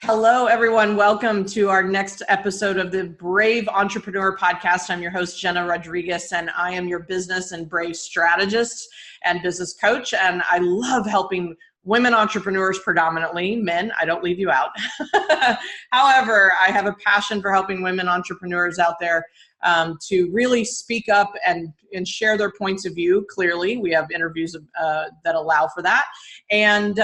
Hello, everyone. Welcome to our next episode of the Brave Entrepreneur Podcast. I'm your host, Jena Rodriguez, and I am your business and brave strategist and business coach. And I love helping women entrepreneurs, predominantly men. I don't leave you out. However, I have a passion for helping women entrepreneurs out there to really speak up and share their points of view clearly. We have interviews that allow for that, and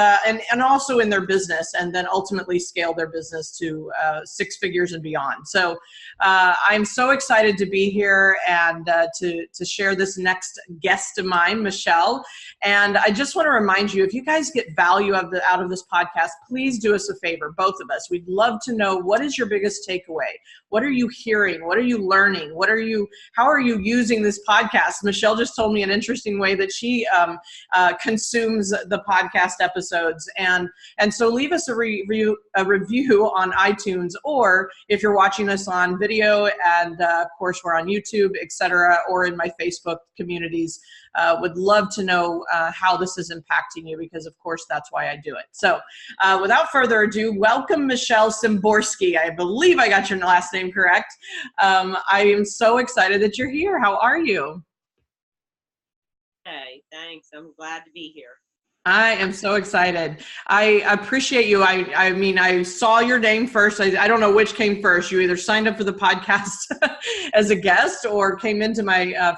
also in their business, and then ultimately scale their business to 6 figures and beyond. So I'm so excited to be here and to share this next guest of mine, Michele. And I just want to remind you, if you guys get value out of this podcast, please do us a favor, both of us. We'd love to know, what is your biggest takeaway? What are you hearing? What are you learning? How are you using this podcast? Michele just told me an interesting way that she consumes the podcast episodes. And so leave us a review on iTunes, or if you're watching us on video, and of course we're on YouTube, etc., or in my Facebook communities. Would love to know how this is impacting you, because of course that's why I do it. So without further ado, welcome Michele Szymborski. I believe I got your last name correct. I am so excited that you're here. How are you? Hey, thanks. I'm glad to be here. I am so excited. I appreciate you. I mean, I saw your name first. I don't know which came first. You either signed up for the podcast as a guest or came into my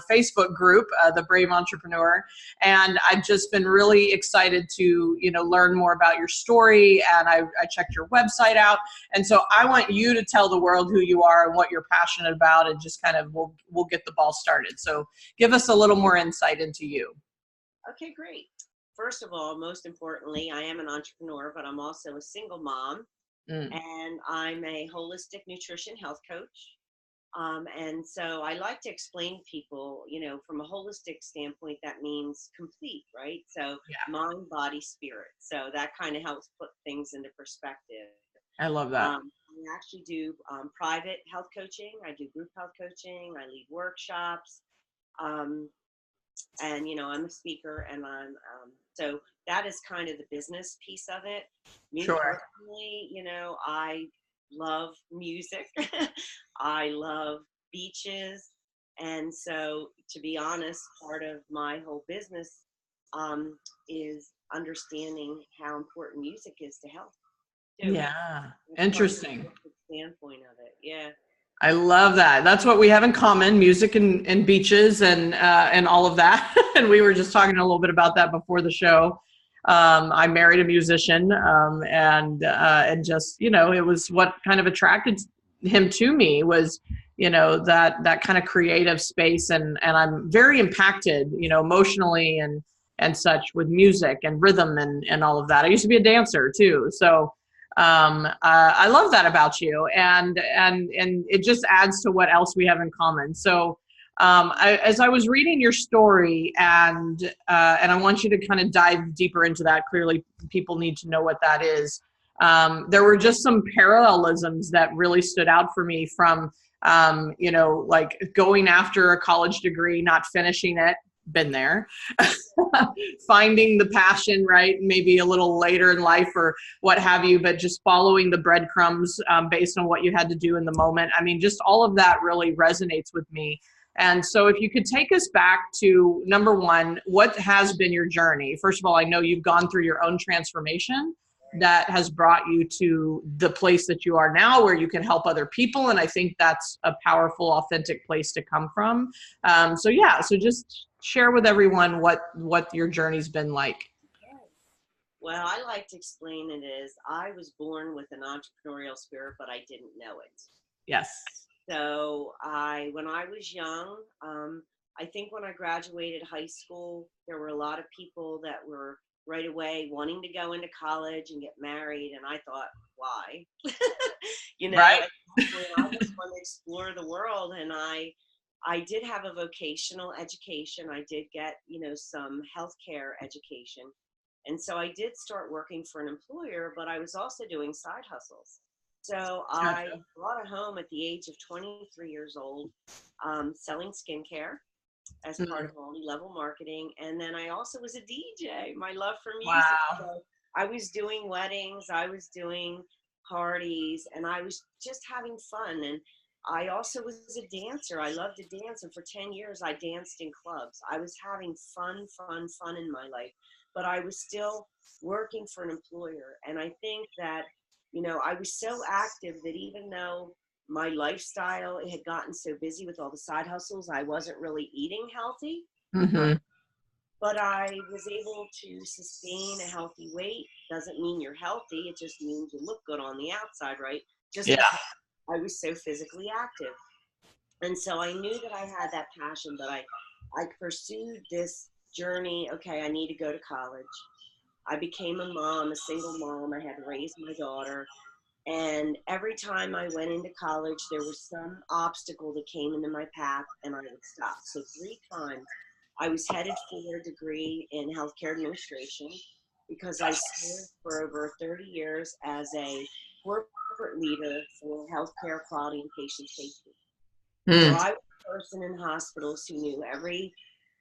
Facebook group, The Brave Entrepreneur. And I've just been really excited to, learn more about your story. And I checked your website out. And so I want you to tell the world who you are and what you're passionate about, and just kind of we'll get the ball started. So give us a little more insight into you. Okay, great. First of all, most importantly, I am an entrepreneur, but I'm also a single mom, and I'm a holistic nutrition health coach. And so I like to explain to people, from a holistic standpoint, that means complete, right? So mind, body, spirit. So that kind of helps put things into perspective. I love that. I actually do private health coaching. I do group health coaching. I lead workshops. And I'm a speaker, and I'm so that is kind of the business piece of it. Me personally, I love music. I love beaches, and so, to be honest, part of my whole business is understanding how important music is to health. Yeah, interesting. Standpoint of it, yeah. I love that. That's what we have in common: music and beaches and all of that. And we were just talking a little bit about that before the show. I married a musician, and just, it was what kind of attracted him to me was, that kind of creative space. And I'm very impacted, emotionally and such, with music and rhythm and all of that. I used to be a dancer too. So I love that about you, and it just adds to what else we have in common. So as I was reading your story, and I want you to kind of dive deeper into that. Clearly people need to know what that is. There were just some parallelisms that really stood out for me from, like going after a college degree, not finishing it. Been there. Finding the passion, right? Maybe a little later in life or what have you, but just following the breadcrumbs based on what you had to do in the moment. I mean, just all of that really resonates with me. And so if you could take us back to, number one, what has been your journey? First of all, I know you've gone through your own transformation that has brought you to the place that you are now, where you can help other people. And I think that's a powerful, authentic place to come from. So just share with everyone what your journey's been like. Well, I like to explain it as I was born with an entrepreneurial spirit, but I didn't know it. Yes. So when I was young, I think when I graduated high school, there were a lot of people that were right away wanting to go into college and get married. And I thought, why? Right. I just want to explore the world. And I did have a vocational education. I did get, some healthcare education. And so I did start working for an employer, but I was also doing side hustles. So I brought it home at the age of 23 years old, selling skincare as part of multi-level marketing. And then I also was a DJ, my love for music. Wow. So I was doing weddings. I was doing parties, and I was just having fun. And I also was a dancer. I loved to dance. And for 10 years, I danced in clubs. I was having fun, fun, fun in my life, but I was still working for an employer. And I think that, you know, I was so active that even though my lifestyle had gotten so busy with all the side hustles, I wasn't really eating healthy. Mm-hmm. But I was able to sustain a healthy weight. Doesn't mean you're healthy. It just means you look good on the outside, right? Just Yeah. because I was so physically active. And so I knew that I had that passion, but I pursued this journey. Okay, I need to go to college. I became a mom, a single mom. I had raised my daughter. And every time I went into college, there was some obstacle that came into my path and I would stop. So 3 times I was headed for a degree in healthcare administration because I served for over 30 years as a corporate leader for healthcare quality and patient safety. So Mm. I was a person in hospitals who knew every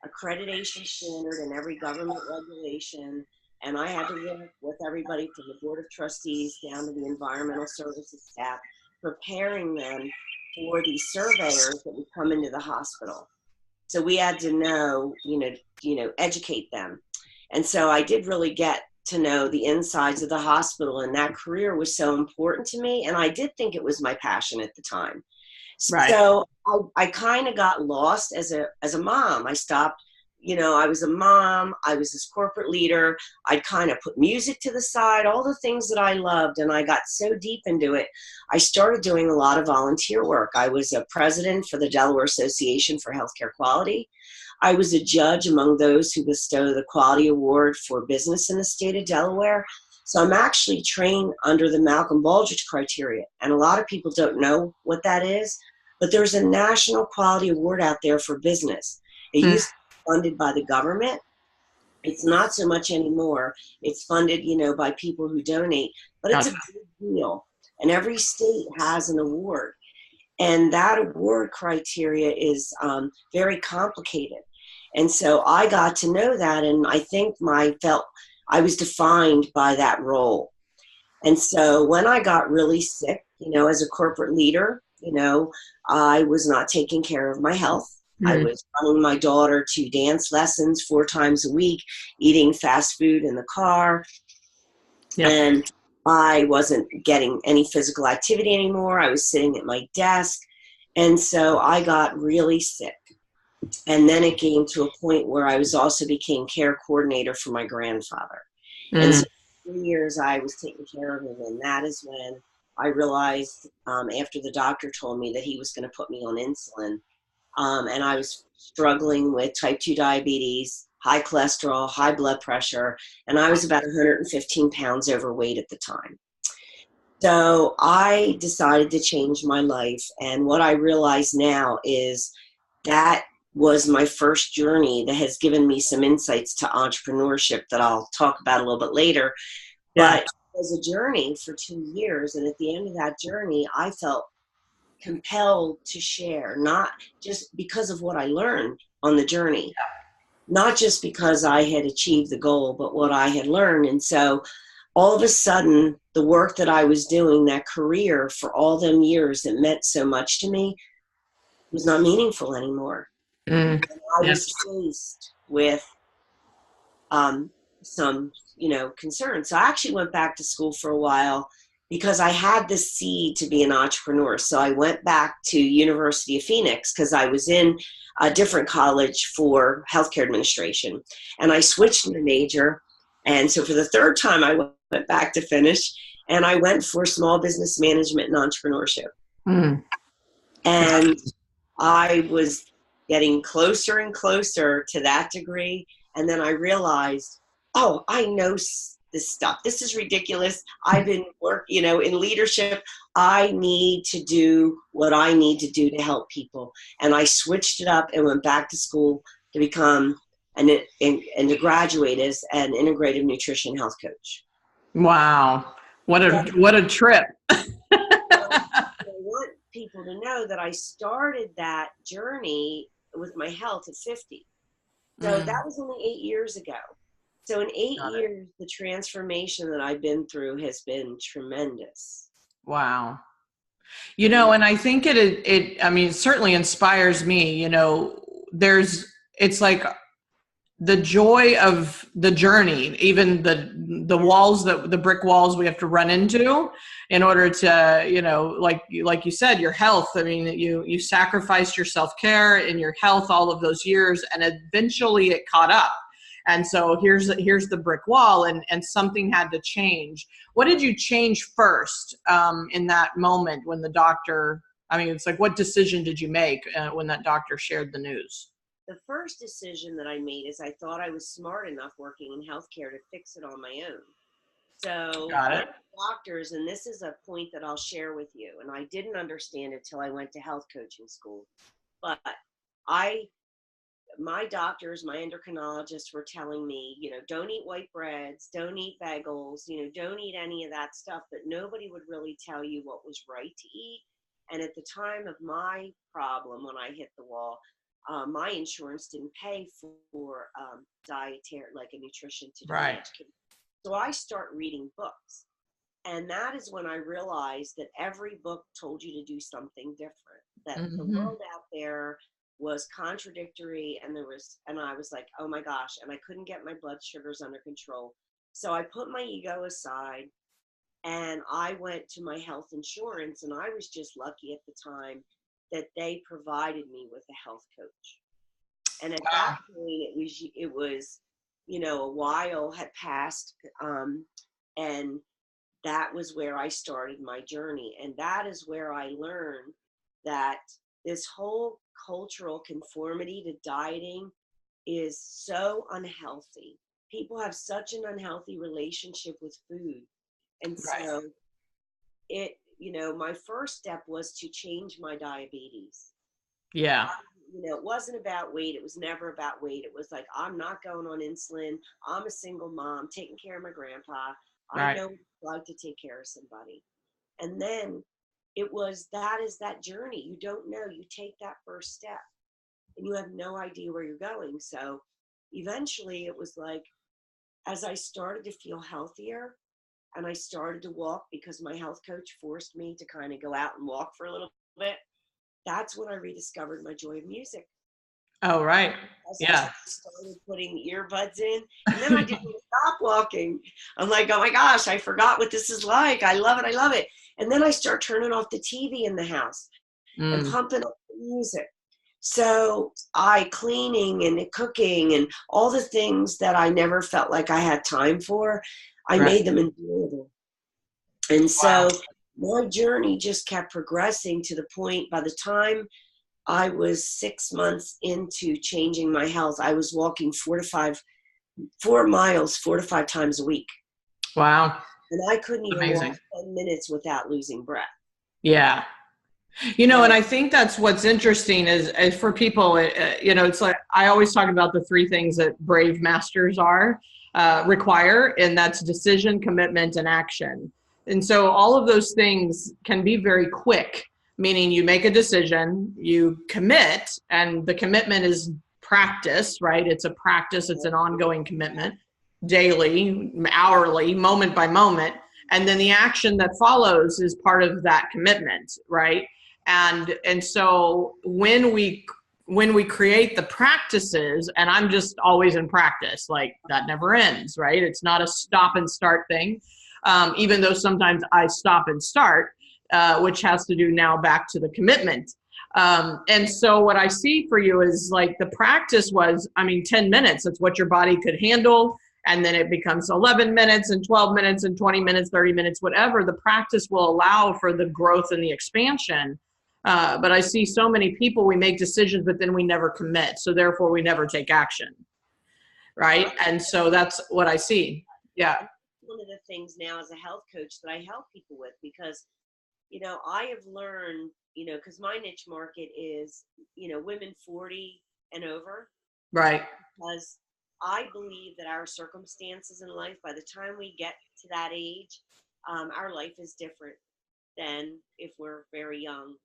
accreditation standard and every government regulation. And I had to work with everybody from the board of trustees down to the environmental services staff, preparing them for these surveyors that would come into the hospital. So we had to know, educate them. And so I did really get to know the insides of the hospital, and that career was so important to me. And I did think it was my passion at the time. Right. So I kind of got lost as a mom. I stopped, I was a mom. I was this corporate leader. I'd kind of put music to the side, all the things that I loved. And I got so deep into it. I started doing a lot of volunteer work. I was a president for the Delaware Association for Healthcare Quality. I was a judge among those who bestow the Quality Award for Business in the state of Delaware. So I'm actually trained under the Malcolm Baldrige criteria. And a lot of people don't know what that is, but there's a national quality award out there for business. It used to be funded by the government. It's not so much anymore. It's funded, by people who donate, but it's a big deal. And every state has an award. And that award criteria is very complicated. And so I got to know that, and I think I was defined by that role. And so when I got really sick, as a corporate leader, I was not taking care of my health. Mm-hmm. I was running my daughter to dance lessons 4 times a week, eating fast food in the car. Yep. And I wasn't getting any physical activity anymore. I was sitting at my desk. And so I got really sick. And then it came to a point where I also became care coordinator for my grandfather. And so for 3 years I was taking care of him. And that is when I realized, after the doctor told me that he was going to put me on insulin, and I was struggling with type 2 diabetes, high cholesterol, high blood pressure, and I was about 115 pounds overweight at the time. So I decided to change my life. And what I realize now is that was my first journey that has given me some insights to entrepreneurship that I'll talk about a little bit later. Yeah. But it was a journey for 2 years. And at the end of that journey, I felt compelled to share, not just because of what I learned on the journey, not just because I had achieved the goal, but what I had learned. And so all of a sudden, the work that I was doing, that career for all them years that meant so much to me, was not meaningful anymore. And I was faced with some, concerns. So I actually went back to school for a while because I had this seed to be an entrepreneur. So I went back to University of Phoenix because I was in a different college for healthcare administration. And I switched my major. And so for the 3rd time, I went back to finish. And I went for small business management and entrepreneurship. And I was getting closer and closer to that degree. And then I realized, oh, I know this stuff. This is ridiculous. I've been working, in leadership. I need to do what I need to do to help people. And I switched it up and went back to school to become and to graduate as an integrative nutrition health coach. Wow. What a trip. I want people to know that I started that journey with my health at 50. So that was only 8 years ago. So in 8 years, the transformation that I've been through has been tremendous. Wow. You know, and I think I mean, it certainly inspires me, you know, it's like the joy of the journey, even the walls, the brick walls we have to run into in order to, you know, like you said, your health. I mean, you sacrificed your self-care and your health all of those years, and eventually it caught up. And so here's the brick wall, and something had to change. What did you change first in that moment when the doctor? I mean, it's like, what decision did you make when that doctor shared the news? The first decision that I made is I thought I was smart enough working in healthcare to fix it on my own. So Got most it. doctors, and this is a point that I'll share with you, and I didn't understand it till I went to health coaching school, but I, my doctors, my endocrinologists were telling me, you know, don't eat white breads, don't eat bagels, you know, don't eat any of that stuff, but nobody would really tell you what was right to eat. And at the time of my problem, when I hit the wall, my insurance didn't pay for dietary, like a nutrition to do an Right. education. So I start reading books. And that is when I realized that every book told you to do something different, that the Hmm. world out there was contradictory, and I was like, oh my gosh, and I couldn't get my blood sugars under control. So I put my ego aside and I went to my health insurance, and I was just lucky at the time that they provided me with a health coach. And at that Wow. point, it was, you know, a while had passed, and that was where I started my journey. And that is where I learned that this whole cultural conformity to dieting is so unhealthy. People have such an unhealthy relationship with food. And Right. so it, you know, my first step was to change my diabetes. Yeah. I, you know, it wasn't about weight. It was never about weight. It was like, I'm not going on insulin. I'm a single mom taking care of my grandpa. I Right. know what it's like to take care of somebody. And then it was, that is that journey. You don't know. You take that first step and you have no idea where you're going. So eventually it was like, as I started to feel healthier and I started to walk because my health coach forced me to kind of go out and walk for a little bit, that's when I rediscovered my joy of music. Oh, right. As I Yeah. started putting earbuds in, and then I didn't stop walking. I'm like, oh my gosh, I forgot what this is like. I love it. I love it. And then I start turning off the TV in the house and Mm, pumping up the music. So I cleaning and cooking and all the things that I never felt like I had time for, I right. made them enjoyable. And Wow. so my journey just kept progressing to the point by the time I was 6 months into changing my health, I was walking 4 miles, 4 to 5 times a week. Wow. And I couldn't even walk Amazing. 10 minutes without losing breath. Yeah. You know, and So I think that's what's interesting is for people, you know, it's like I always talk about the three things that brave masters require, and that's decision, commitment, and action. And so all of those things can be very quick, meaning you make a decision, you commit, and the commitment is practice, right? It's a practice, it's an ongoing commitment, daily, hourly, moment by moment. And then the action that follows is part of that commitment, right? And so when we create the practices, and I'm just always in practice, like that never ends, right? It's not a stop and start thing, even though sometimes I stop and start, which has to do now back to the commitment. And so what I see for you is like the practice was, I mean, 10 minutes, that's what your body could handle. And then it becomes 11 minutes and 12 minutes and 20 minutes, 30 minutes, whatever. The practice will allow for the growth and the expansion. But I see so many people, we make decisions, but then we never commit. So therefore we never take action. Right. right. And so that's what I see. Yeah. And one of the things now as a health coach that I help people with, because, you know, I have learned, you know, because my niche market is, you know, women 40 and over, Right. because I believe that our circumstances in life, by the time we get to that age, our life is different than if we're very young.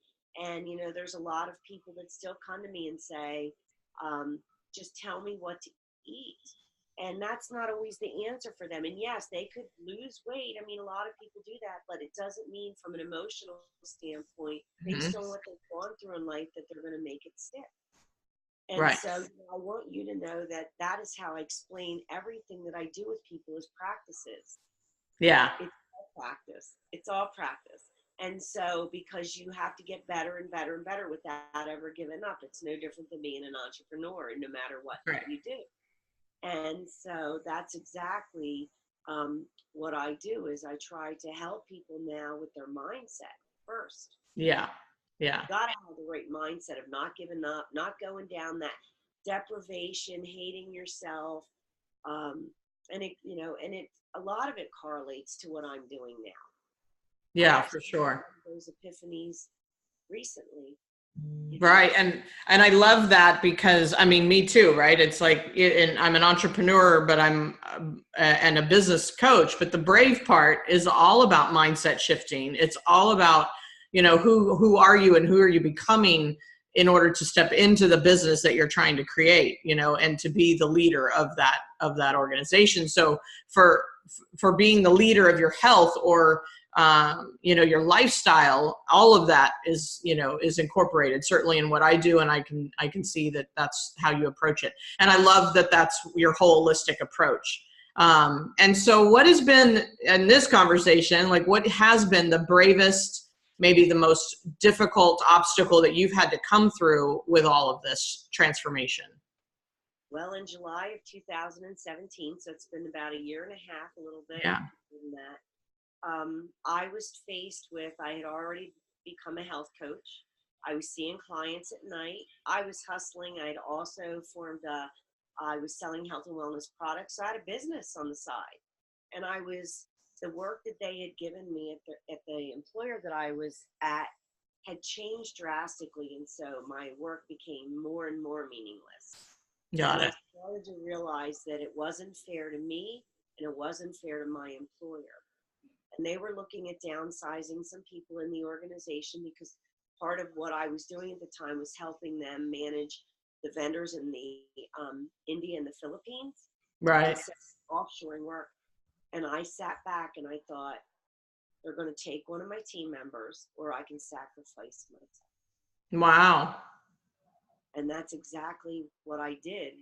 And, you know, there's a lot of people that still come to me and say, just tell me what to eat. And that's not always the answer for them. And yes, they could lose weight. I mean, a lot of people do that, but it doesn't mean from an emotional standpoint, based on what they've gone through in life, that they're going to make it stick. And Right. so I want you to know that that is how I explain everything that I do with people is practices. Yeah. It's all practice. It's all practice. And so because you have to get better and better and better without ever giving up. It's no different than being an entrepreneur, and no matter what Right. you do. And so that's exactly what I do is I try to help people now with their mindset first. Yeah. Yeah. You gotta have the right mindset of not giving up, not going down that deprivation, hating yourself. And it, you know, and it, a lot of it correlates to what I'm doing now. Yeah, for sure. Those epiphanies recently. Right. And I love that because, I mean, me too, right? It's like, and I'm an entrepreneur, but I'm and a business coach, but the brave part is all about mindset shifting. It's all about, you know, who are you and who are you becoming in order to step into the business that you're trying to create, you know, and to be the leader of that organization. So for being the leader of your health or, you know, your lifestyle, all of that is, you know, is incorporated certainly in what I do. And I can see that that's how you approach it. And I love that that's your holistic approach. And so what has been in this conversation, like what has been the bravest, maybe the most difficult obstacle that you've had to come through with all of this transformation? Well, in July of 2017, so it's been about a year and a half, a little bit Yeah. in that. I was faced with, I had already become a health coach. I was seeing clients at night. I was hustling. I had also I was selling health and wellness products. So I had a business on the side. And the work that they had given me at the employer that I was at had changed drastically. And so my work became more and more meaningless. Got and it. I started to realize that it wasn't fair to me and it wasn't fair to my employer. And they were looking at downsizing some people in the organization because part of what I was doing at the time was helping them manage the vendors in the India and the Philippines. Right. Offshoring work. And I sat back and I thought, they're going to take one of my team members or I can sacrifice myself. Wow. And that's exactly what I did.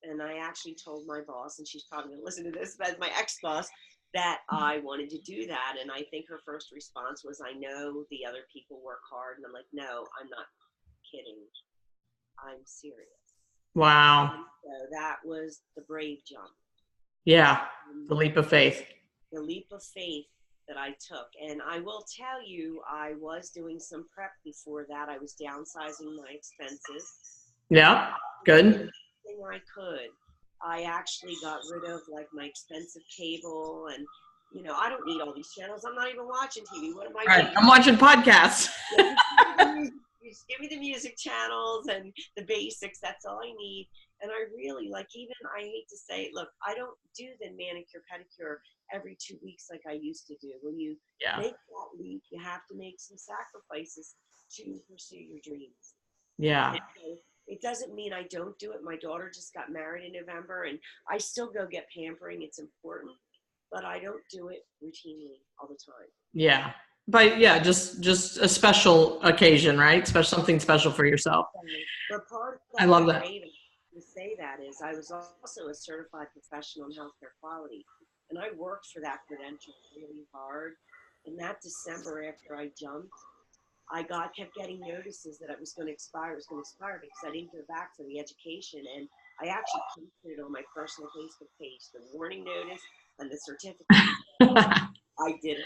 And I actually told my boss, and she's probably going to listen to this, but my ex-boss, that I wanted to do that. And I think her first response was, I know the other people work hard. And I'm like, no, I'm not kidding. I'm serious. Wow. And so that was the brave jump. Yeah. The leap of faith. The leap of faith that I took. And I will tell you, I was doing some prep before that. I was downsizing my expenses. Yeah. Good. Everything I could. I actually got rid of like my expensive cable and, you know, I don't need all these channels. I'm not even watching TV. What am I doing? I'm watching podcasts. Just give me the music channels and the basics. That's all I need. And I really I hate to say it, look, I don't do the manicure pedicure every 2 weeks like I used to do. When you make that leap, you have to make some sacrifices to pursue your dreams. Yeah. It doesn't mean I don't do it. My daughter just got married in November and I still go get pampering. It's important, but I don't do it routinely all the time. Yeah. But yeah, just a special occasion, right? Something special for yourself. But part of I love that. To say that is I was also a certified professional in healthcare quality, and I worked for that credential really hard. And that December after I jumped, I kept getting notices that it was going to expire because I didn't go back for the education. And I actually posted it on my personal Facebook page, the warning notice and the certificate. I did it.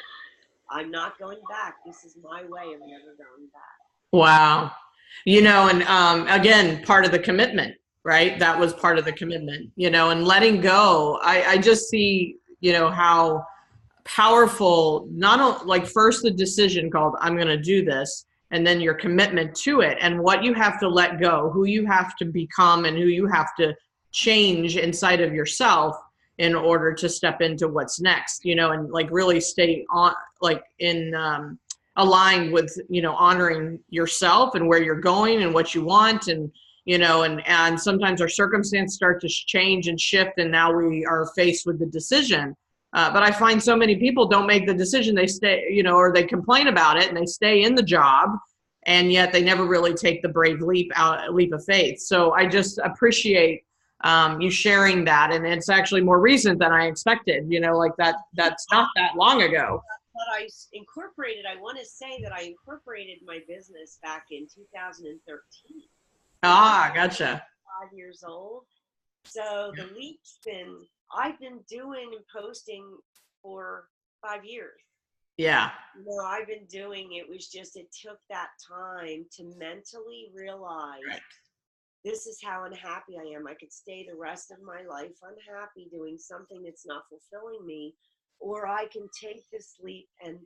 I'm not going back. This is my way of never going back. Wow. You know, and again, part of the commitment, right? That was part of the commitment, you know, and letting go. I just see, you know, how powerful, not only like first the decision called, I'm going to do this, and then your commitment to it and what you have to let go, who you have to become and who you have to change inside of yourself in order to step into what's next, you know, and like really stay on, like in aligned with, you know, honoring yourself and where you're going and what you want. And, and sometimes our circumstances start to change and shift, and now we are faced with the decision. But I find so many people don't make the decision. They stay, or they complain about it and they stay in the job, and yet they never really take the brave leap of faith. So I just appreciate you sharing that. And it's actually more recent than I expected, like that's not that long ago. But I want to say that I incorporated my business back in 2013. Ah, gotcha. 5 years old. So the leap's I've been doing and posting for 5 years. Yeah. I've been doing, it was just, it took that time to mentally realize this is how unhappy I am. I could stay the rest of my life unhappy doing something that's not fulfilling me, or I can take this leap, and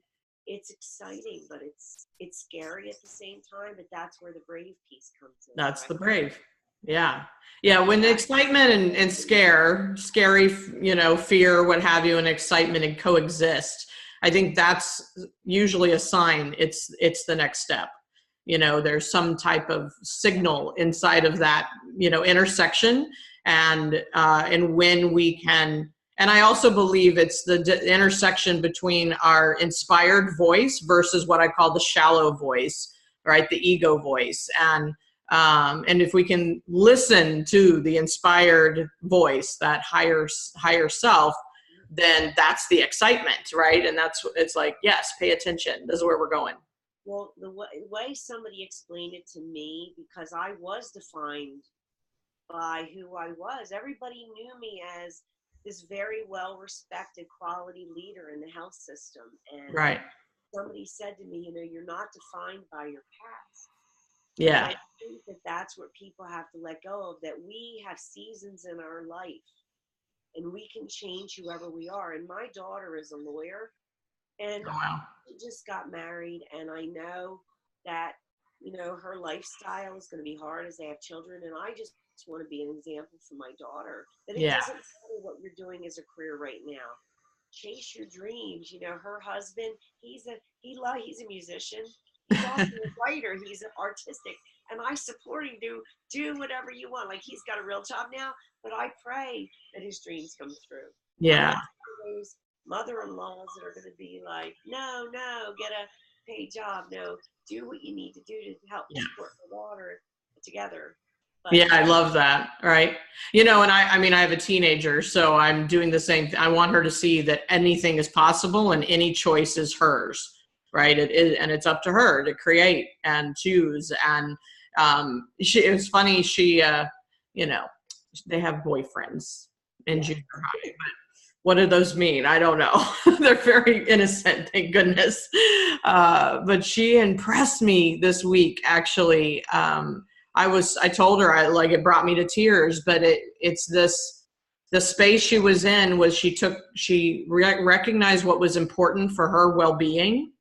it's exciting, but it's scary at the same time. But that's where the brave piece comes in. That's the brave. Yeah. Yeah. When the excitement and scary, fear, what have you, and excitement and coexist, I think that's usually a sign it's the next step. There's some type of signal inside of that, intersection, and when we can. And I also believe it's the intersection between our inspired voice versus what I call the shallow voice, right? The ego voice. And if we can listen to the inspired voice, that higher self, then that's the excitement, right? And it's like, yes, pay attention. This is where we're going. Well, the way somebody explained it to me, because I was defined by who I was. Everybody knew me as this very well-respected quality leader in the health system. And right. Somebody said to me, you're not defined by your past. Yeah. And I think that that's what people have to let go of, that we have seasons in our life and we can change whoever we are. And my daughter is a lawyer, and she just got married, and I know that, her lifestyle is going to be hard as they have children. And I just want to be an example for my daughter that it doesn't matter what you're doing as a career right now. Chase your dreams. Her husband, he's a musician. He's also a writer. He's artistic, and I support him. Do whatever you want. Like, he's got a real job now, but I pray that his dreams come through. Yeah. Those mother-in-laws that are going to be like, no, get a paid job. No, do what you need to do to help support the daughter together. But, yeah, I love that. Right. And I mean, I have a teenager, so I'm doing the same thing. I want her to see that anything is possible and any choice is hers. Right. And it's up to her to create and choose. And it was funny. She, they have boyfriends in junior high, but what do those mean? I don't know. They're very innocent, thank goodness. But she impressed me this week, actually. I told her, it brought me to tears, but the space she was in was she recognized what was important for her well-being.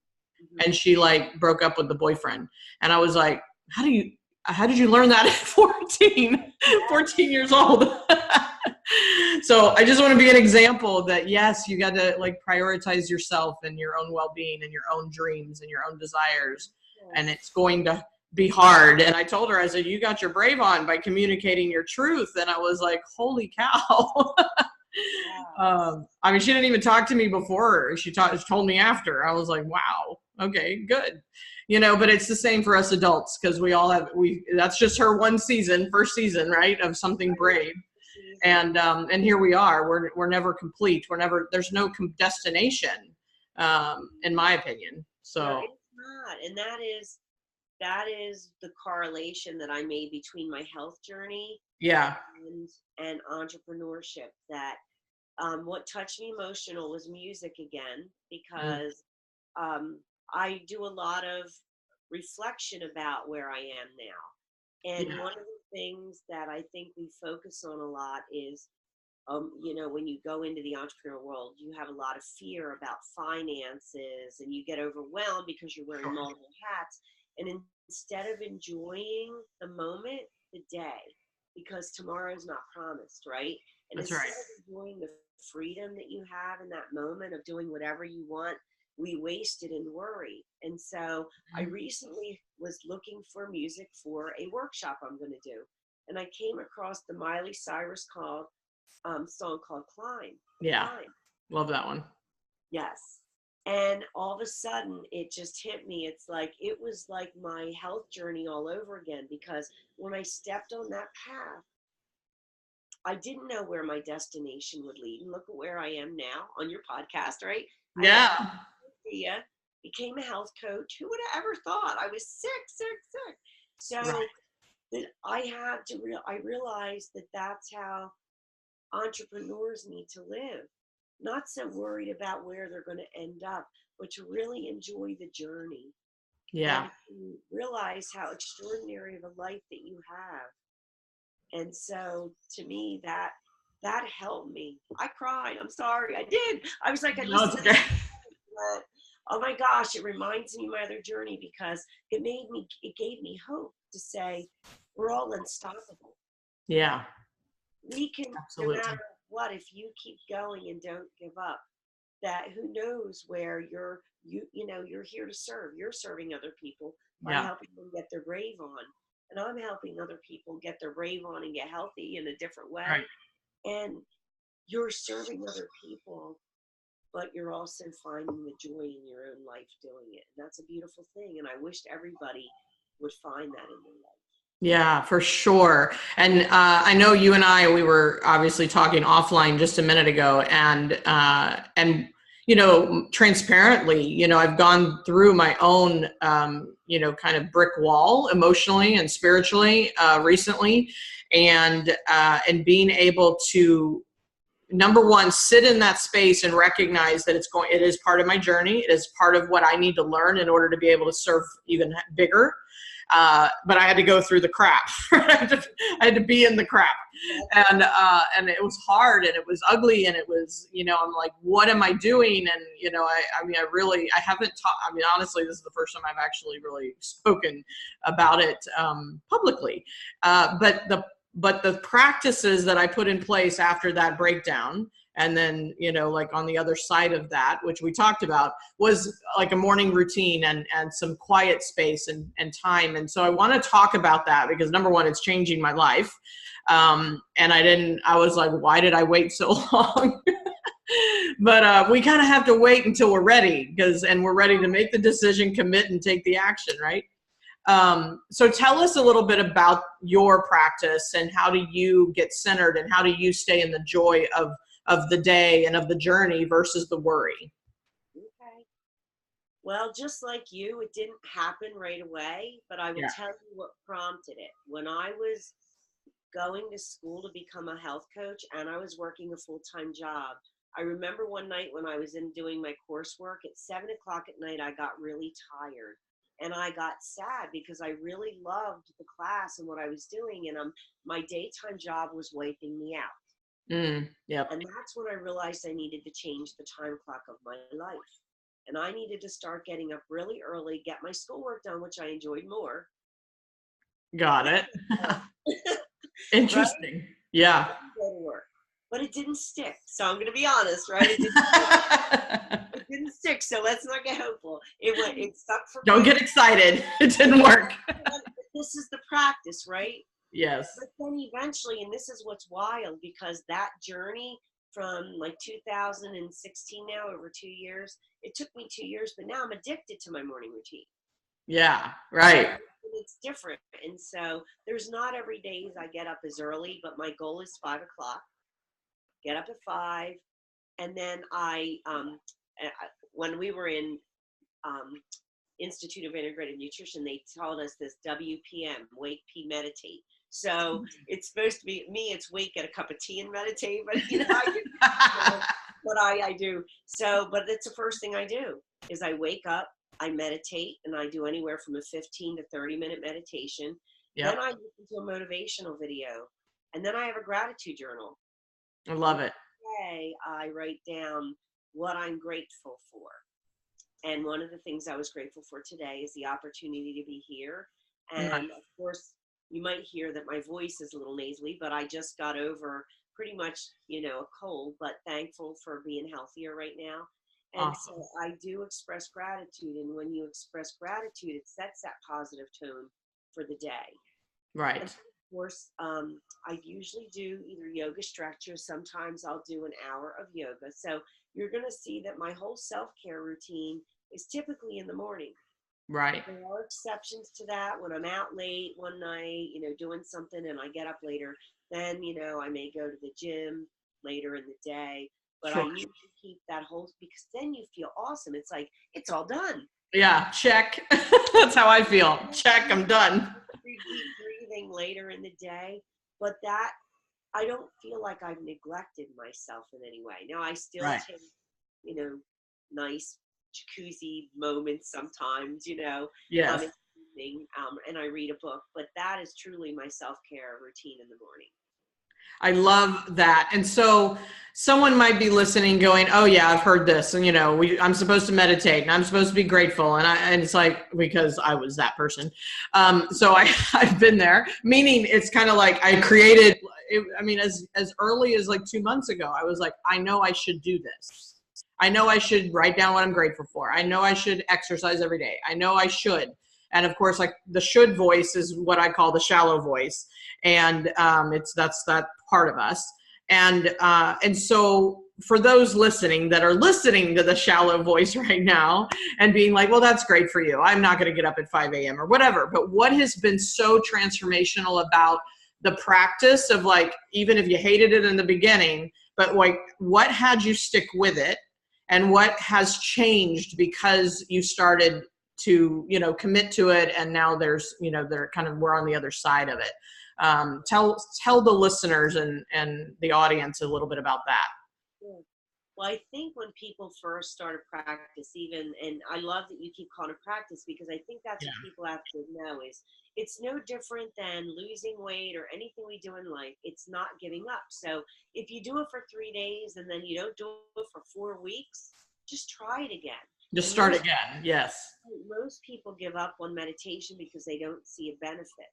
And she broke up with the boyfriend. And I was like, how did you learn that at 14 years old? So I just want to be an example that, yes, you got to prioritize yourself and your own well-being and your own dreams and your own desires. And it's going to be hard. And I told her, I said, you got your brave on by communicating your truth. And I was like, holy cow. I mean, she didn't even talk to me before. She told me after. I was like, wow, okay, good. But it's the same for us adults, because that's just her first season, right, of something brave. And here we are. We're never complete. There's no destination, in my opinion. So no, it's not. And that is the correlation that I made between my health journey and entrepreneurship. That what touched me emotional was music again, because I do a lot of reflection about where I am now. And one of the things that I think we focus on a lot is, when you go into the entrepreneurial world, you have a lot of fear about finances, and you get overwhelmed because you're wearing multiple hats. And instead of enjoying the moment, the day, because tomorrow's not promised, right? And instead of enjoying the freedom that you have in that moment of doing whatever you want, we waste it in worry. And so I recently was looking for music for a workshop I'm going to do. and I came across the Miley Cyrus song called Climb. Yeah. Climb. Love that one. Yes. And all of a sudden it just hit me. It's like, it was like my health journey all over again, because when I stepped on that path, I didn't know where my destination would lead. And look at where I am now on your podcast, right? Yeah. I had no idea, became a health coach. Who would have ever thought? I was sick. So Right. that I realized that that's how entrepreneurs need to live. Not so worried about where they're going to end up, but to really enjoy the journey. Yeah. And to realize how extraordinary of a life that you have. And so to me, that helped me. I cried. I'm sorry. I did. I was like, I No, it's listened to this. okay. Oh my gosh, it reminds me of my other journey, because it gave me hope to say, we're all unstoppable. Yeah. We can, Absolutely. no matter what, if you keep going and don't give up, that who knows where you're here to serve. You're serving other people by helping them get their brave on. And I'm helping other people get their brave on and get healthy in a different way. Right. And you're serving other people, but you're also finding the joy in your own life doing it. And that's a beautiful thing. And I wished everybody would find that in their life. Yeah, for sure. And I know you and we were obviously talking offline just a minute ago, and transparently, I've gone through my own, kind of brick wall emotionally and spiritually recently, and being able to, number one, sit in that space and recognize that it is part of my journey. It is part of what I need to learn in order to be able to serve even bigger. But I had to go through the crap. I had to be in the crap, and it was hard, and it was ugly, and it was, I'm like, what am I doing? And I haven't taught. I mean, honestly, this is the first time I've actually really spoken about it publicly. But the practices that I put in place after that breakdown, and then, like on the other side of that, which we talked about, was like a morning routine and some quiet space and time. And so I want to talk about that because, number one, it's changing my life. And I was like, why did I wait so long? But we kind of have to wait until we're ready, and we're ready to make the decision, commit, and take the action, right? So tell us a little bit about your practice, and how do you get centered, and how do you stay in the joy of the day and of the journey versus the worry? Okay. Well, just like you, it didn't happen right away, but I will tell you what prompted it. When I was going to school to become a health coach, and I was working a full-time job, I remember one night when I was doing my coursework at 7 o'clock at night, I got really tired. And I got sad because I really loved the class and what I was doing. And my daytime job was wiping me out. Yep. And that's when I realized I needed to change the time clock of my life. And I needed to start getting up really early, get my schoolwork done, which I enjoyed more. Got it. Interesting. Right? Yeah. Go to work. But it didn't stick. So I'm going to be honest, right? It didn't stick. So let's not get hopeful. It stuck for. Don't get excited. It didn't work. This is the practice, right? Yes. But then eventually, and this is what's wild, because that journey from like 2016 now, over 2 years, it took me 2 years, but now I'm addicted to my morning routine. Yeah, right. And it's different. And so there's not every day I get up as early, but my goal is 5 o'clock. Get up at 5. And then when we were in Institute of Integrative Nutrition, they taught us this WPM, wake, pee, meditate. So it's supposed to be me. It's wake, get a cup of tea and meditate. But what I do. So, but it's the first thing I do is I wake up, I meditate, and I do anywhere from a 15 to 30-minute meditation. Yep. Then I listen to a motivational video, and then I have a gratitude journal. I love it. Today, I write down what I'm grateful for. And one of the things I was grateful for today is the opportunity to be here. And of course, you might hear that my voice is a little nasally, but I just got over pretty much, a cold, but thankful for being healthier right now. And awesome. So I do express gratitude. And when you express gratitude, it sets that positive tone for the day. Right. And course, I usually do either yoga stretch or sometimes I'll do an hour of yoga. So you're going to see that my whole self-care routine is typically in the morning. Right. There are exceptions to that. When I'm out late one night, doing something and I get up later, then, I may go to the gym later in the day. But I Sure. usually keep that whole, because then you feel awesome. It's like, it's all done. Yeah, check. That's how I feel. Check, I'm done. Deep breathing later in the day. But that, I don't feel like I've neglected myself in any way. Now, I still Right. take, nice jacuzzi moments sometimes, Yes. in the evening, and I read a book, but that is truly my self-care routine in the morning. I love that. And so someone might be listening going, oh yeah, I've heard this. And I'm supposed to meditate and I'm supposed to be grateful. And it's like, because I was that person. So I've been there, meaning it's kind of like I created, as early as like 2 months ago, I was like, I know I should do this. I know I should write down what I'm grateful for. I know I should exercise every day. I know I should. And of course, like the should voice is what I call the shallow voice. And that's that part of us. And so for those listening that are listening to the shallow voice right now and being like, well, that's great for you. I'm not going to get up at 5 a.m. or whatever. But what has been so transformational about the practice of, like, even if you hated it in the beginning, but like, what had you stick with it? And what has changed because you started to, commit to it, and now there's, we're on the other side of it. Tell the listeners and the audience a little bit about that. Well, I think when people first start a practice, and I love that you keep calling it practice, because I think that's what people have to know is it's no different than losing weight or anything we do in life. It's not giving up. So if you do it for 3 days and then you don't do it for 4 weeks, just try it again. Just start again. Yes. Most people give up on meditation because they don't see a benefit.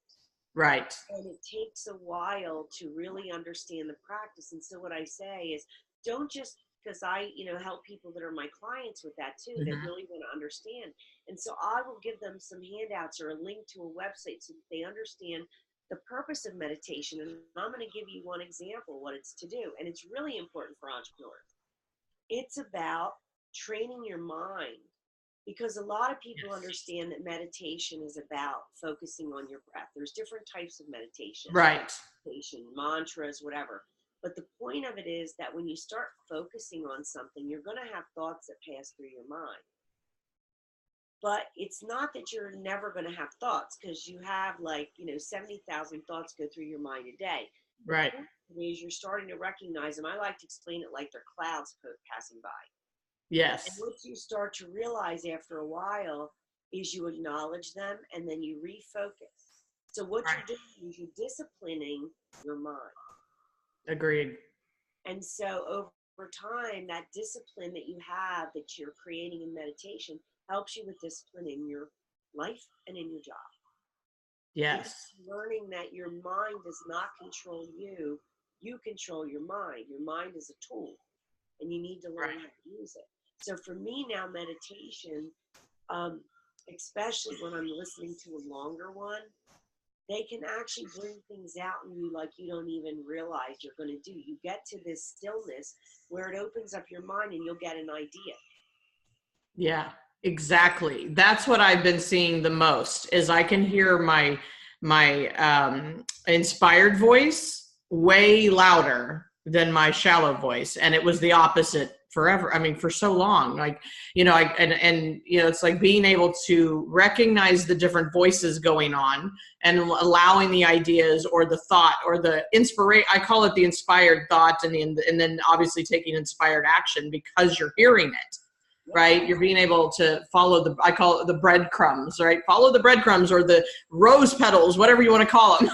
Right. And it takes a while to really understand the practice. And so what I say is, don't just, because I, help people that are my clients with that too, that really want to understand. And so I will give them some handouts or a link to a website so that they understand the purpose of meditation. And I'm going to give you one example, what it's to do. And it's really important for entrepreneurs. It's about training your mind, because a lot of people understand that meditation is about focusing on your breath. There's different types of meditation. Right. Meditation, mantras, whatever. But the point of it is that when you start focusing on something, you're going to have thoughts that pass through your mind. But it's not that you're never going to have thoughts, because you have 70,000 thoughts go through your mind a day. Right. The point is you're starting to recognize them. I like to explain it like they're clouds passing by. Yes. And what you start to realize after a while is you acknowledge them and then you refocus. So what you're doing is you're disciplining your mind. Agreed. And so over time, that discipline that you have, that you're creating in meditation, helps you with discipline in your life and in your job. Yes. Learning that your mind does not control you. You control your mind. Your mind is a tool, and you need to learn how to use it. So for me now, meditation, especially when I'm listening to a longer one, they can actually bring things out in you like you don't even realize you're going to do. You get to this stillness where it opens up your mind and you'll get an idea. Yeah, exactly. That's what I've been seeing the most, is I can hear my inspired voice way louder than my shallow voice. And it was the opposite forever. I mean, for so long, it's like being able to recognize the different voices going on and allowing the ideas or the thought or the inspiration. I call it the inspired thought, and then obviously taking inspired action because you're hearing it, right? You're being able to follow I call it the breadcrumbs, right? Follow the breadcrumbs or the rose petals, whatever you want to call them.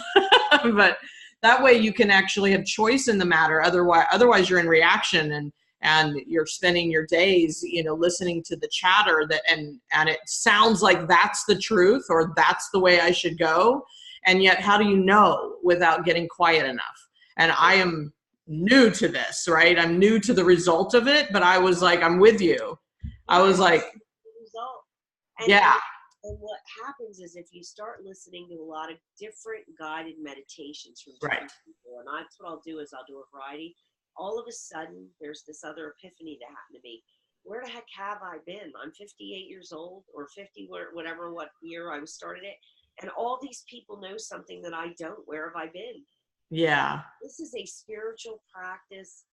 But that way you can actually have choice in the matter. Otherwise you're in reaction and you're spending your days, listening to the chatter and it sounds like that's the truth or that's the way I should go. And yet, how do you know without getting quiet enough? And I am new to this, right? I'm new to the result of it, but I was like, I'm with you. I was like, yeah. And what happens is if you start listening to a lot of different guided meditations from Right. different people, and that's what I'll do is I'll do a variety, all of a sudden there's this other epiphany that happened to me. Where the heck have I been? I'm 58 years old, or 50, whatever, what year I started it. And all these people know something that I don't. Where have I been? Yeah. This is a spiritual practice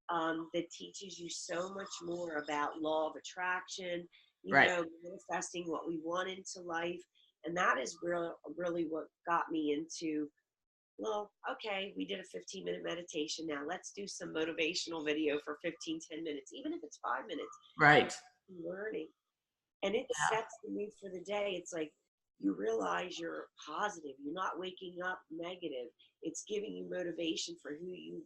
that teaches you so much more about law of attraction, Right. manifesting what we want into life. And that is really what got me into, well, okay, we did a 15-minute meditation. Now let's do some motivational video for 10 minutes, even if it's 5 minutes. Right. Learning. And it sets the mood for the day. It's like you realize you're positive. You're not waking up negative. It's giving you motivation for who you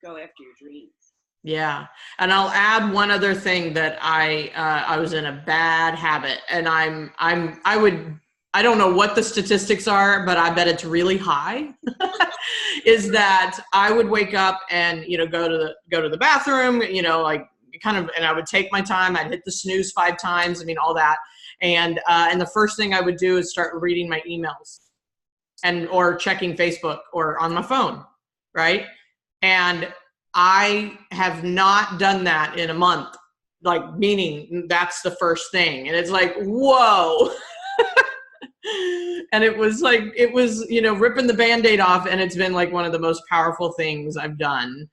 go after your dreams. Yeah. And I'll add one other thing that I was in a bad habit, and I don't know what the statistics are, but I bet it's really high, is that I would wake up and, go to the bathroom, like and I would take my time. I'd hit the snooze 5 times. I mean, all that. And the first thing I would do is start reading my emails or checking Facebook or on my phone. Right. And I have not done that in a month, like, meaning that's the first thing. And it's like, whoa. And it was ripping the Band-Aid off. And it's been like one of the most powerful things I've done,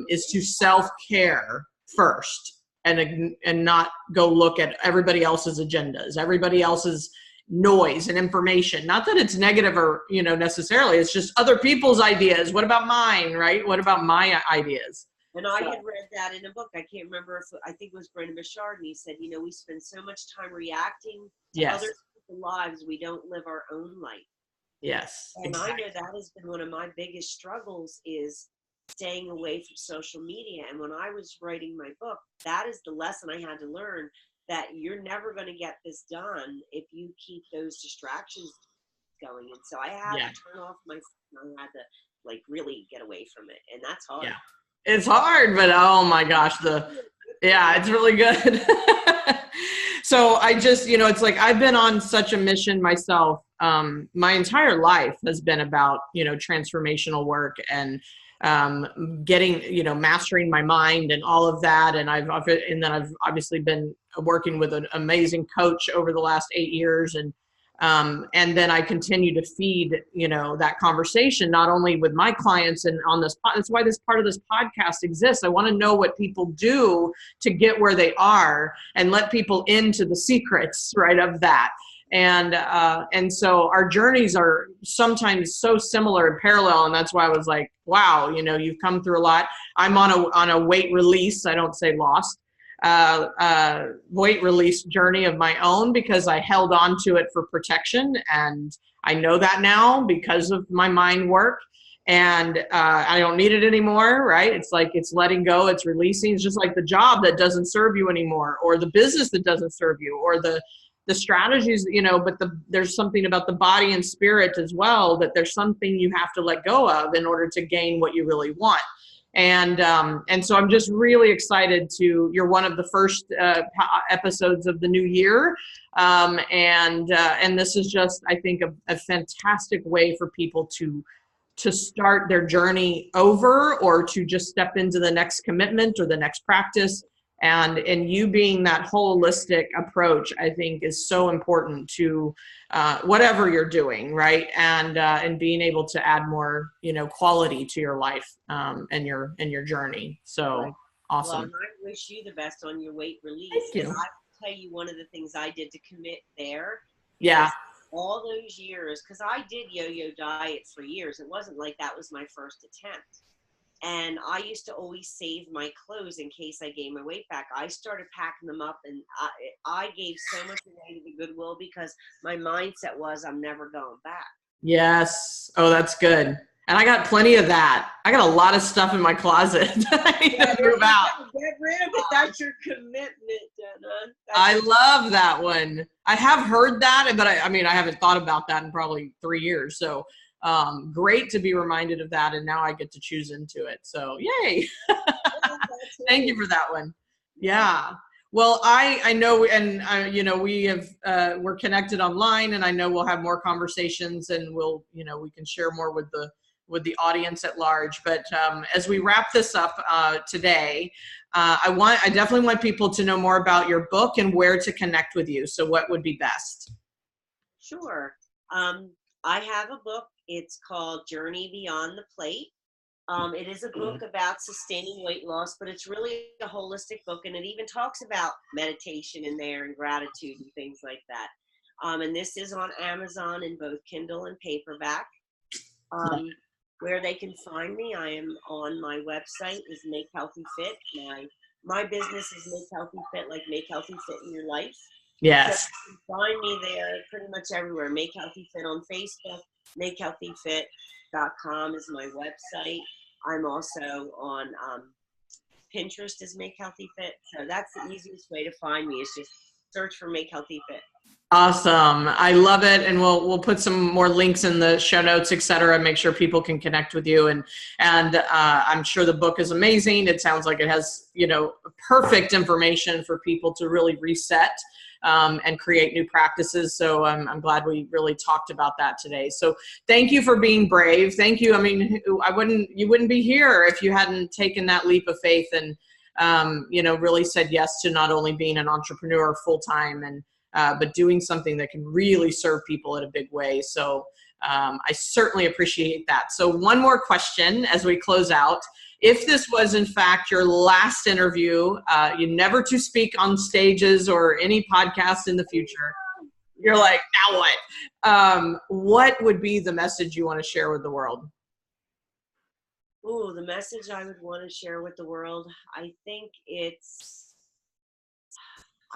is to self-care first and not go look at everybody else's agendas, everybody else's noise and information. Not that it's negative or, necessarily, it's just other people's ideas. What about mine, right? What about my ideas? And I had read that in a book. I can't remember I think it was Brendon Burchard, and he said, we spend so much time reacting to other people's lives, we don't live our own life. Yes. And exactly. I know that has been one of my biggest struggles, is staying away from social media. And when I was writing my book, that is the lesson I had to learn, that you're never going to get this done if you keep those distractions going. And so I had to turn off my phone. I had to really get away from it. And that's hard. Yeah. It's hard, but oh my gosh, it's really good. So I just, it's like, I've been on such a mission myself. My entire life has been about, transformational work and getting, mastering my mind and all of that. And then I've obviously been working with an amazing coach over the last 8 years. And then I continue to feed, that conversation, not only with my clients and on this, that's why this part of this podcast exists. I want to know what people do to get where they are and let people into the secrets, right, of that. And so our journeys are sometimes so similar and parallel. And that's why I was like, wow, you've come through a lot. I'm on a weight release. I don't say lost. Weight release journey of my own, because I held on to it for protection. And I know that now because of my mind work, and I don't need it anymore. Right. It's like, it's letting go, it's releasing. It's just like the job that doesn't serve you anymore, or the business that doesn't serve you, or the strategies, but there's something about the body and spirit as well, that there's something you have to let go of in order to gain what you really want. And so I'm just really excited you're one of the first episodes of the new year. And this is just, I think, a fantastic way for people to start their journey over, or to just step into the next commitment or the next practice. And you being that holistic approach, I think, is so important to whatever you're doing, right? And being able to add more, quality to your life and your journey. So awesome. Well, I wish you the best on your weight release. Thank you. And I will tell you one of the things I did to commit there. Yeah. All those years, because I did yo-yo diet for years. It wasn't like that was my first attempt. And I used to always save my clothes in case I gained my weight back. I started packing them up, and I gave so much away to the Goodwill, because my mindset was, I'm never going back. Yes. Oh, that's good. And I got plenty of that. I got a lot of stuff in my closet that I need to move out. Get rid of it. That's your commitment, Jenna. I love that one. I have heard that, but I mean, I haven't thought about that in probably 3 years. So great to be reminded of that, and now I get to choose into it. So yay. Thank you for that one. Yeah. Well, I know, and you know, we have we're connected online, and I know we'll have more conversations, and we'll, you know, we can share more with the audience at large. But as we wrap this up today, I definitely want people to know more about your book and where to connect with you. So what would be best? Sure. I have a book. It's called Journey Beyond the Plate. It is a book about sustaining weight loss, but it's really a holistic book, and it even talks about meditation in there and gratitude and things like that. And this is on Amazon in both Kindle and paperback. Where they can find me, I am on my website is Make Healthy Fit. My business is Make Healthy Fit, like Make Healthy Fit in your life. Yes. So you can find me there pretty much everywhere. Make Healthy Fit on Facebook. MakeHealthyFit.com is my website. I'm also on Pinterest as Make Healthy Fit. So that's the easiest way to find me, is just search for Make Healthy Fit. Awesome. I love it. And we'll put some more links in the show notes, et cetera, make sure people can connect with you. And I'm sure the book is amazing. It sounds like it has, you know, perfect information for people to really reset and create new practices. So I'm glad we really talked about that today. So thank you for being brave. Thank you. I mean, you wouldn't be here if you hadn't taken that leap of faith and, you know, really said yes to not only being an entrepreneur full time but doing something that can really serve people in a big way. So I certainly appreciate that. So one more question as we close out. If this was in fact your last interview, you never to speak on stages or any podcast in the future, you're like, now what? What would be the message you want to share with the world? Oh, the message I would want to share with the world, I think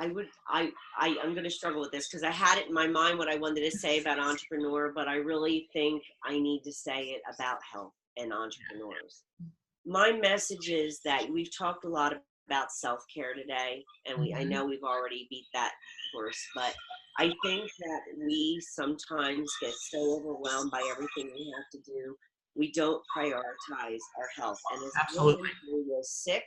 I'm going to struggle with this because I had it in my mind what I wanted to say about entrepreneur, but I really think I need to say it about health and entrepreneurs. My message is that we've talked a lot about self-care today, and I know we've already beat that horse, but I think that we sometimes get so overwhelmed by everything we have to do, we don't prioritize our health. And as a woman who was sick,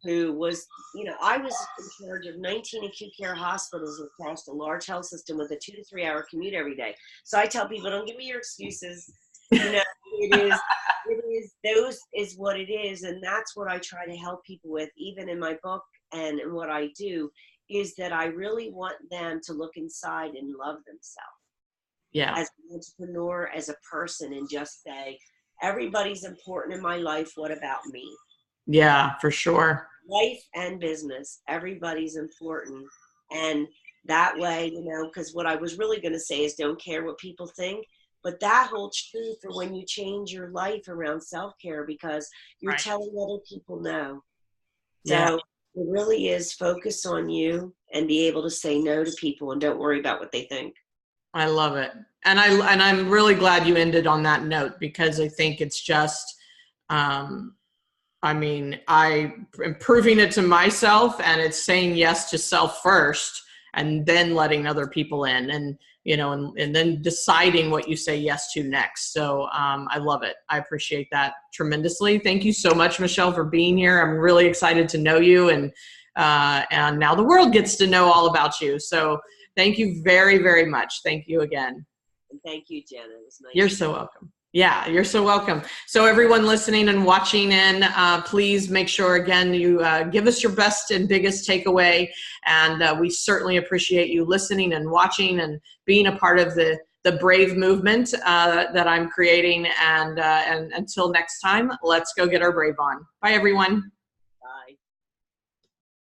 who was, you know, I was in charge of 19 acute care hospitals across a large health system with a 2 to 3 hour commute every day. So I tell people, don't give me your excuses. You know, those is what it is. And that's what I try to help people with, even in my book and in what I do, is that I really want them to look inside and love themselves. Yeah. As an entrepreneur, as a person, and just say, everybody's important in my life. What about me? Yeah, for sure. Life and business, everybody's important. And that way, you know, because what I was really going to say is don't care what people think, but that holds true for when you change your life around self-care, because you're telling other people no. So it really is focus on you and be able to say no to people and don't worry about what they think. I love it. And I'm really glad you ended on that note, because I think it's just, I mean, I am proving it to myself, and it's saying yes to self first and then letting other people in, and, you know, and then deciding what you say yes to next. So I love it. I appreciate that tremendously. Thank you so much, Michele, for being here. I'm really excited to know you, and now the world gets to know all about you. So thank you very, very much. Thank you again. And thank you, Jenna. It was nice. You're so welcome. Yeah, you're so welcome. So everyone listening and watching in, please make sure, again, you give us your best and biggest takeaway. And we certainly appreciate you listening and watching and being a part of the brave movement that I'm creating. And until next time, let's go get our brave on. Bye, everyone.